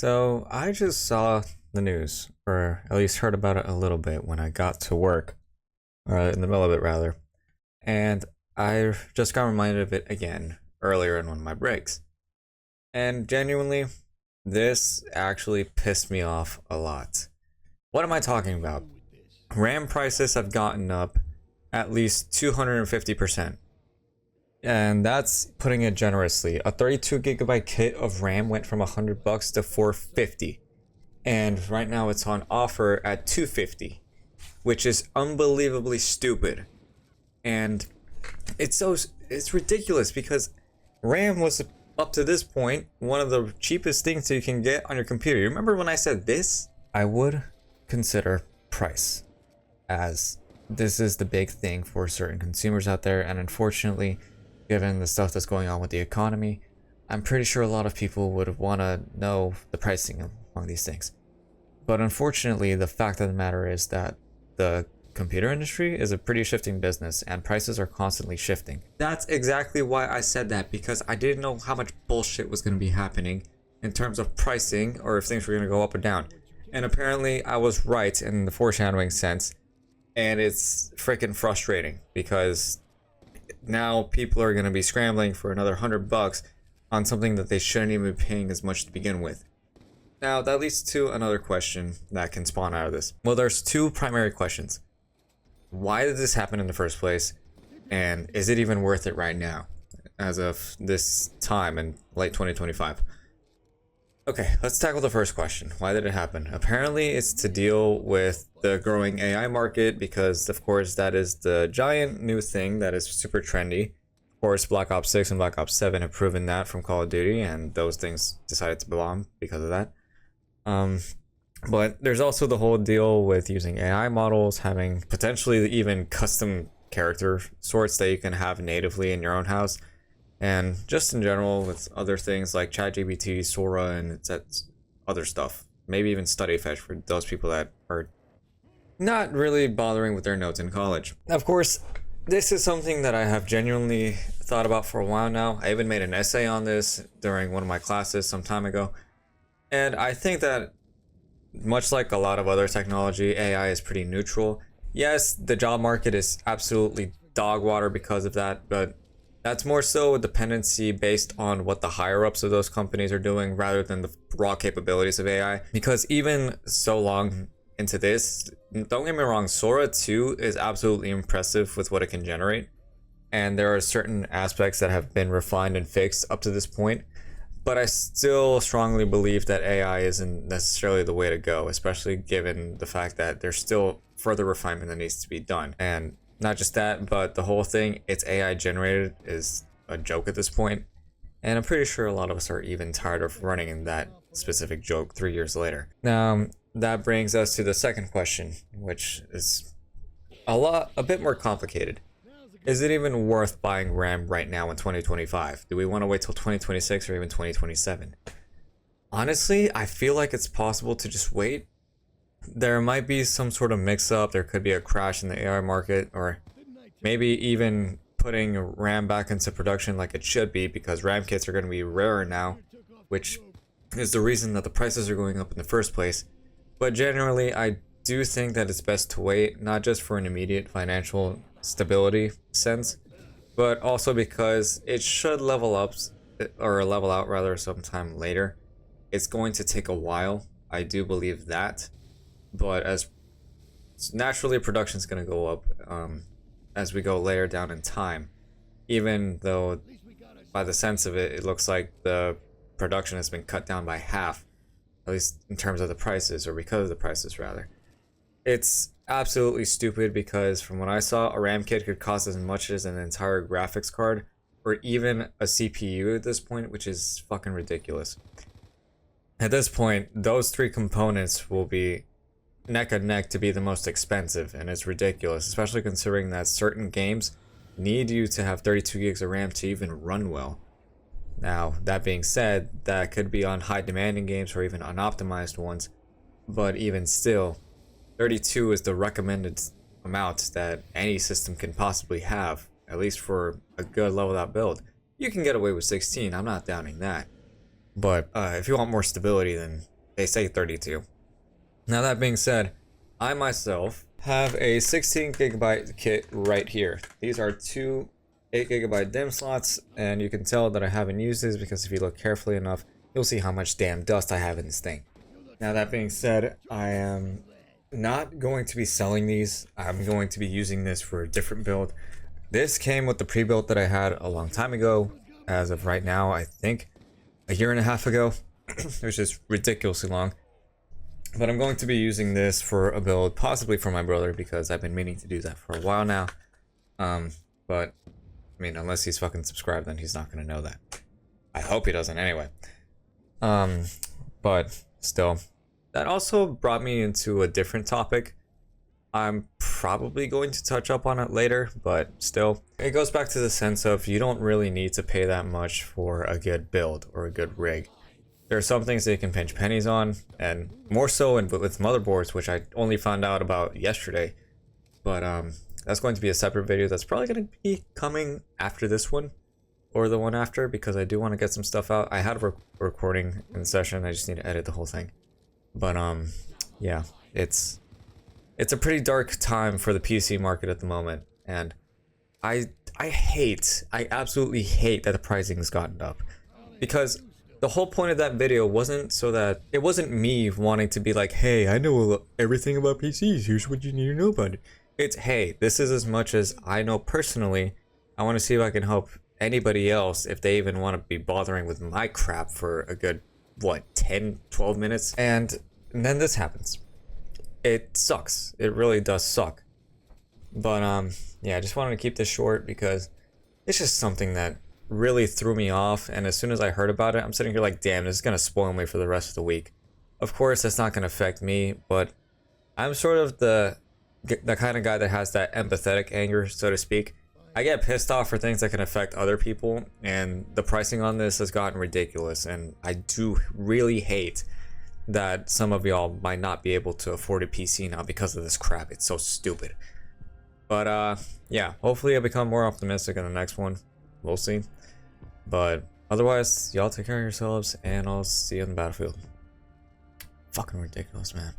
So I just saw the news, or at least heard about it a little bit when I got to work, or in the middle of it rather, and I just got reminded of it again earlier in one of my breaks. And genuinely, this actually pissed me off a lot. What am I talking about? RAM prices have gotten up at least 250%. And that's putting it generously. A 32 gigabyte kit of RAM went from $100 to 450, and right now it's on offer at 250, which is unbelievably stupid. And it's ridiculous because RAM was up to this point one of the cheapest things that you can get on your computer. You remember when I said this? I would consider price, as this is the big thing for certain consumers out there, and unfortunately, given the stuff that's going on with the economy, I'm pretty sure a lot of people would want to know the pricing among these things. But unfortunately, the fact of the matter is that the computer industry is a pretty shifting business and prices are constantly shifting. That's exactly why I said that, because I didn't know how much bullshit was going to be happening in terms of pricing, or if things were going to go up or down. And apparently I was right in the foreshadowing sense, and it's freaking frustrating because now people are going to be scrambling for another $100 on something that they shouldn't even be paying as much to begin with. Now that leads to another question that can spawn out of this. Well, there's two primary questions. Why did this happen in the first place? And is it even worth it right now, as of this time in late 2025? Okay, let's tackle the first question. Why did it happen? Apparently it's to deal with the growing AI market, because of course that is the giant new thing that is super trendy. Of course, Black Ops 6 and Black Ops 7 have proven that from Call of Duty, and those things decided to bomb because of that. But there's also the whole deal with using AI models, having potentially even custom character sorts that you can have natively in your own house. And just in general with other things like ChatGPT, Sora, and other stuff. Maybe even StudyFetch for those people that are not really bothering with their notes in college. Of course, this is something that I have genuinely thought about for a while now. I even made an essay on this during one of my classes some time ago. And I think that, much like a lot of other technology, AI is pretty neutral. Yes, the job market is absolutely dog water because of that, but that's more so a dependency based on what the higher ups of those companies are doing rather than the raw capabilities of AI. Because even so long into this, don't get me wrong, Sora 2 is absolutely impressive with what it can generate. And there are certain aspects that have been refined and fixed up to this point. But I still strongly believe that AI isn't necessarily the way to go, especially given the fact that there's still further refinement that needs to be done. And not just that, but the whole thing, it's AI generated, is a joke at this point. And I'm pretty sure a lot of us are even tired of running in that specific joke 3 years later. Now, that brings us to the second question, which is a bit more complicated. Is it even worth buying RAM right now in 2025? Do we want to wait till 2026 or even 2027? Honestly, I feel like it's possible to just wait. There might be some sort of mix-up, there could be a crash in the AI market, or maybe even putting RAM back into production like it should be, because RAM kits are going to be rarer now, which is the reason that the prices are going up in the first place. But generally, I do think that it's best to wait, not just for an immediate financial stability sense, but also because it should level up, or level out rather, sometime later. It's going to take a while, I do believe that. But as naturally, production is going to go up as we go later down in time, even though by the sense of it, it looks like the production has been cut down by half, at least in terms of the prices, or because of the prices rather. It's absolutely stupid because from what I saw, a RAM kit could cost as much as an entire graphics card or even a CPU at this point, which is fucking ridiculous. At this point, those three components will be neck and neck to be the most expensive, and it's ridiculous, especially considering that certain games need you to have 32 gigs of RAM to even run well. Now, that being said, that could be on high demanding games or even unoptimized ones, but even still, 32 is the recommended amount that any system can possibly have, at least for a good leveled out build. You can get away with 16, I'm not doubting that. But if you want more stability, then They say 32. Now that being said, I myself have a 16 gigabyte kit right here. These are two 8 gigabyte DIMM slots, and you can tell that I haven't used these because if you look carefully enough, you'll see how much damn dust I have in this thing. Now that being said, I am not going to be selling these. I'm going to be using this for a different build. This came with the pre-built that I had a long time ago. As of right now, I think a year and a half ago, which is ridiculously long. But I'm going to be using this for a build, possibly for my brother, because I've been meaning to do that for a while now. But I mean, unless he's fucking subscribed, then he's not gonna know that. I hope he doesn't anyway. But still, that also brought me into a different topic. I'm probably going to touch up on it later, but still, it goes back to the sense of you don't really need to pay that much for a good build or a good rig. There are some things that you can pinch pennies on, and more so with motherboards, which I only found out about yesterday. But that's going to be a separate video that's probably going to be coming after this one, or the one after, because I do want to get some stuff out. I had a recording in session, I just need to edit the whole thing. But yeah, it's a pretty dark time for the PC market at the moment, and I absolutely hate that the pricing has gotten up, because the whole point of that video wasn't so that it wasn't me wanting to be like, hey, I know everything about PCs, here's what you need to know about it. It's, hey, this is as much as I know personally. I want to see if I can help anybody else if they even want to be bothering with my crap for a good, what, 10, 12 minutes? And then this happens. It sucks. It really does suck. But yeah, I just wanted to keep this short because it's just something that really threw me off, and as soon as I heard about it, I'm sitting here like, damn, this is gonna spoil me for the rest of the week. Of course, that's not gonna affect me, but I'm sort of the kind of guy that has that empathetic anger, so to speak. I get pissed off for things that can affect other people, and the pricing on this has gotten ridiculous, and I do really hate that some of y'all might not be able to afford a PC now because of this crap. It's so stupid. But yeah, hopefully I'll become more optimistic in the next one. We'll see. But otherwise, y'all take care of yourselves, and I'll see you on the battlefield. Fucking ridiculous, man.